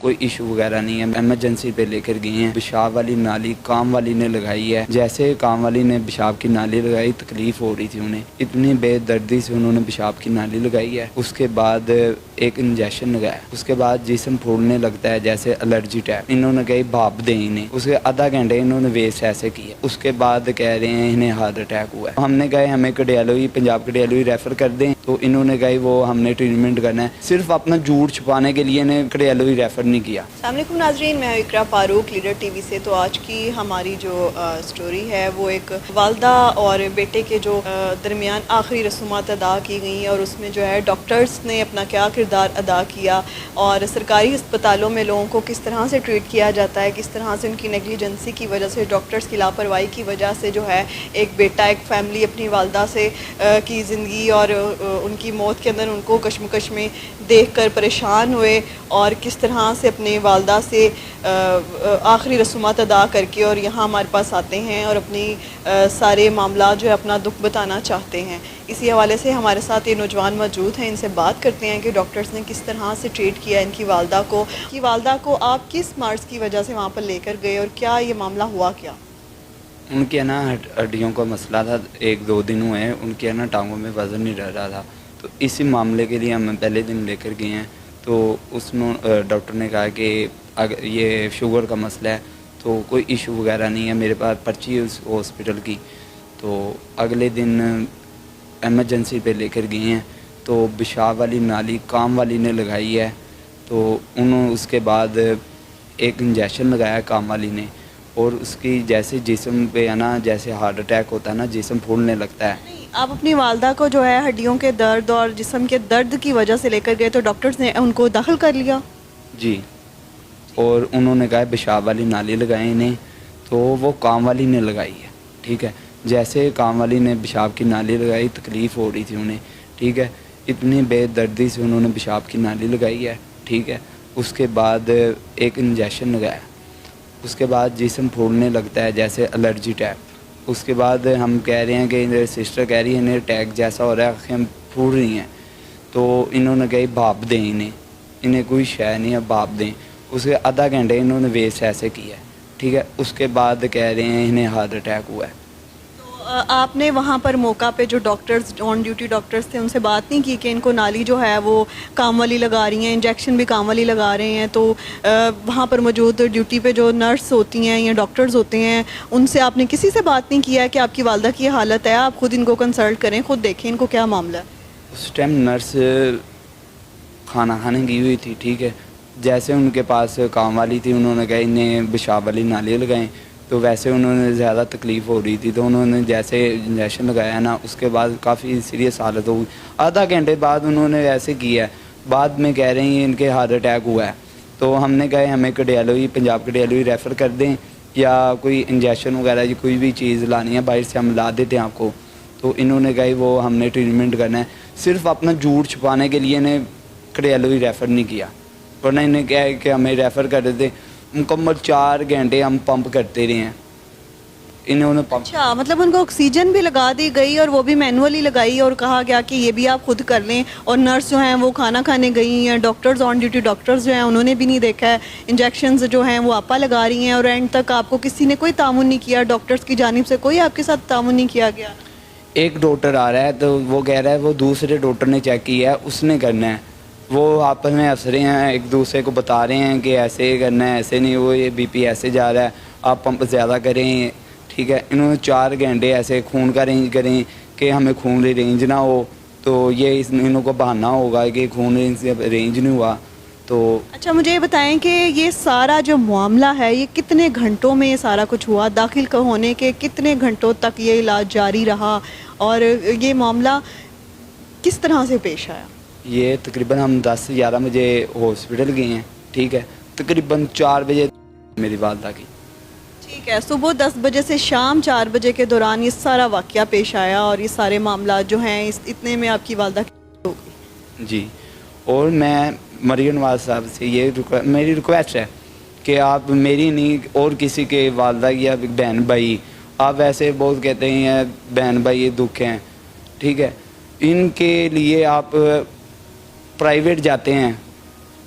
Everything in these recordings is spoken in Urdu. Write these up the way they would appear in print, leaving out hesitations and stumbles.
کوئی ایشو وغیرہ نہیں ہے. ایمرجنسی پہ لے کر گئی ہیں. پیشاب والی نالی کام والی نے لگائی ہے. جیسے کام والی نے پیشاب کی نالی لگائی تکلیف ہو رہی تھی انہیں, اتنی بے دردی سے انہوں نے پیشاب کی نالی لگائی ہے. اس کے بعد ایک انجیکشن لگایا. اس کے بعد جسم پھولنے لگتا ہے جیسے الرجی ٹائپ. انہوں نے کہی بھاپ دیں انہیں. اس کے آدھا گھنٹے انہوں نے ویسٹ ایسے کیا. اس کے بعد کہہ رہے ہیں انہیں ہارٹ اٹیک ہوا ہے. ہم نے کہا ہمیں کڈیالوئی پنجاب کڈیالوئی ریفر کر دیں, تو انہوں نے کہا وہ ہم نے ٹریٹمنٹ کرنا ہے. صرف اپنا جھوٹ چھپانے کے لیے انہیں کڈیالوئی ریفر نہیں کیا. السلام علیکم ناظرین, میں اقرا فاروق, لیڈر ٹی وی سے. تو آج کی ہماری جو سٹوری ہے وہ ایک والدہ اور بیٹے کے جو درمیان آخری رسومات ادا کی گئیں, اور اس میں جو ہے ڈاکٹرز نے اپنا کیا کردار ادا کیا, اور سرکاری ہسپتالوں میں لوگوں کو کس طرح سے ٹریٹ کیا جاتا ہے, کس طرح سے ان کی نیگلیجنسی کی وجہ سے, ڈاکٹرز کی لاپرواہی کی وجہ سے جو ہے ایک بیٹا, ایک فیملی اپنی والدہ سے کی زندگی اور ان کی موت کے اندر ان کو کشمکش میں دیکھ کر پریشان ہوئے, اور کس طرح سے اپنی والدہ سے آخری رسومات ادا کر کے اور یہاں ہمارے پاس آتے ہیں اور اپنی سارے معاملات جو ہے اپنا دکھ بتانا چاہتے ہیں. اسی حوالے سے ہمارے ساتھ یہ نوجوان موجود ہیں, ان سے بات کرتے ہیں کہ ڈاکٹرز نے کس طرح سے ٹریٹ کیا ان کی والدہ کو. آپ کس مرض کی وجہ سے وہاں پر لے کر گئے اور کیا یہ معاملہ ہوا کیا؟ ان کے نا ہڈیوں کا مسئلہ تھا. 1-2 دن ہوئے ہیں ان کے نا ٹانگوں میں وزن نہیں رہ رہا تھا, تو اسی معاملے کے لیے ہم پہلے دن لے کر گئے ہیں. تو اس میں ڈاکٹر نے کہا کہ اگر یہ شوگر کا مسئلہ ہے تو کوئی ایشو وغیرہ نہیں ہے, میرے پاس پرچی ہے اس ہاسپٹل کی. تو اگلے دن ایمرجنسی پہ لے کر گئے ہیں, تو پیشاب والی نالی کام والی نے لگائی ہے. تو اس کے بعد ایک انجیکشن لگایا کام والی نے, اور اس کی جیسے جسم پہ ہے نا جیسے ہارٹ اٹیک ہوتا ہے نا, جسم پھولنے لگتا ہے. آپ اپنی والدہ کو جو ہے ہڈیوں کے درد اور جسم کے درد کی وجہ سے لے کر گئے, تو ڈاکٹرز نے ان کو داخل کر لیا؟ جی, اور انہوں نے کہا پیشاب والی نالی لگائیں انہیں, تو وہ کام والی نے لگائی ہے. ٹھیک ہے, جیسے کام والی نے پیشاب کی نالی لگائی تکلیف ہو رہی تھی انہیں. ٹھیک ہے, اتنی بے دردی سے انہوں نے پیشاب کی نالی لگائی ہے. ٹھیک ہے, اس کے بعد ایک انجیکشن لگایا. اس کے بعد جسم پھولنے لگتا ہے جیسے الرجی ٹائپ. اس کے بعد ہم کہہ رہے ہیں کہ سسٹر کہہ رہی ہے انہیں اٹیک جیسا ہو رہا ہے, آنکھیں پھول رہی ہیں. تو انہوں نے کہی بھاپ دیں انہیں کوئی شے نہیں ہے, بھاپ دیں. اس کے آدھا گھنٹے انہوں نے ویسٹ ایسے کیا ہے. ٹھیک ہے, اس کے بعد کہہ رہے ہیں انہیں ہارٹ اٹیک ہوا ہے. تو آپ نے وہاں پر موقع پہ جو ڈاکٹرز آن ڈیوٹی ڈاکٹرز تھے ان سے بات نہیں کی کہ ان کو نالی جو ہے وہ کام والی لگا رہی ہیں, انجیکشن بھی کام والی لگا رہے ہیں؟ تو وہاں پر موجود ڈیوٹی پہ جو نرس ہوتی ہیں یا ڈاکٹرز ہوتے ہیں, ان سے آپ نے کسی سے بات نہیں کیا کہ آپ کی والدہ کی یہ حالت ہے, آپ خود ان کو کنسلٹ کریں, خود دیکھیں ان کو کیا معاملہ ہے؟ اس ٹائم نرس کھانا کھانے گئی ہوئی تھی. ٹھیک ہے, جیسے ان کے پاس کام والی تھی, انہوں نے کہا انہیں پیشاب والی نالی لگائیں. تو ویسے انہوں نے زیادہ تکلیف ہو رہی تھی, تو انہوں نے جیسے انجیکشن لگایا نا, اس کے بعد کافی سیریس حالت ہو گئی. آدھا گھنٹے بعد انہوں نے ایسے کیا ہے, بعد میں کہہ رہے ہیں ان کے ہارٹ اٹیک ہوا ہے. تو ہم نے کہا ہمیں کڈیالوئی پنجاب کڈیالوئی ریفر کر دیں, یا کوئی انجیکشن وغیرہ یا کوئی بھی چیز لانی ہے باہر سے ہم لا دیتے ہیں آپ کو. تو انہوں نے کہا وہ ہم نے ٹریٹمنٹ کرنا ہے. صرف اپنا جھوٹ چھپانے کے لیے انہیں کڈیالوئی ریفر نہیں کیا, ورنہ انہیں کہا ہے کہ ہمیں ریفر کر دیتے. مکمل 4 گھنٹے ہم پمپ کرتے رہے ہیں. انہوں نے پمپ, اچھا, مطلب ان کو آکسیجن بھی لگا دی گئی اور وہ بھی مینولی لگائی, اور کہا گیا کہ یہ بھی آپ خود کر لیں, اور نرس جو ہیں وہ کھانا کھانے گئی ہیں, ڈاکٹرز آن ڈیوٹی ڈاکٹرز جو ہیں انہوں نے بھی نہیں دیکھا ہے, انجیکشنز جو ہیں وہ آپا لگا رہی ہیں, اور اینڈ تک آپ کو کسی نے کوئی تعاون نہیں کیا, ڈاکٹرز کی جانب سے کوئی آپ کے ساتھ تعاون نہیں کیا گیا؟ ایک ڈاکٹر آ رہا ہے تو وہ کہہ رہا ہے وہ دوسرے ڈاکٹر نے چیک کیا ہے, اس نے کرنا ہے. وہ آپس میں ہنس رہے ہیں, ایک دوسرے کو بتا رہے ہیں کہ ایسے کرنا ہے, ایسے نہیں, وہ یہ بی پی ایسے جا رہا ہے, آپ پمپ زیادہ کریں. ٹھیک ہے, انہوں نے 4 گھنٹے ایسے خون کا رینج کریں کہ ہمیں خون رینج نہ ہو, تو یہ انہوں کو بہانا ہوگا کہ خون رینج نہیں ہوا. تو اچھا, مجھے یہ بتائیں کہ یہ سارا جو معاملہ ہے یہ کتنے گھنٹوں میں یہ سارا کچھ ہوا, داخل ہونے کے کتنے گھنٹوں تک یہ علاج جاری رہا, اور یہ معاملہ کس طرح سے پیش آیا؟ یہ تقریباً ہم 10-11 بجے ہاسپٹل گئے ہیں. ٹھیک ہے, تقریباً 4 بجے میری والدہ کی. ٹھیک ہے, صبح 10 بجے سے شام 4 بجے کے دوران یہ سارا واقعہ پیش آیا, اور یہ سارے معاملات جو ہیں اتنے میں آپ کی والدہ کی ہو گئی. جی, اور میں مریم نواز صاحب سے میری ریکویسٹ ہے کہ آپ میری نہیں اور کسی کے والدہ یا بہن بھائی, آپ ایسے بہت کہتے ہیں بہن بھائی دکھ ہیں. ٹھیک ہے, ان کے لیے آپ پرائیویٹ جاتے ہیں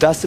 10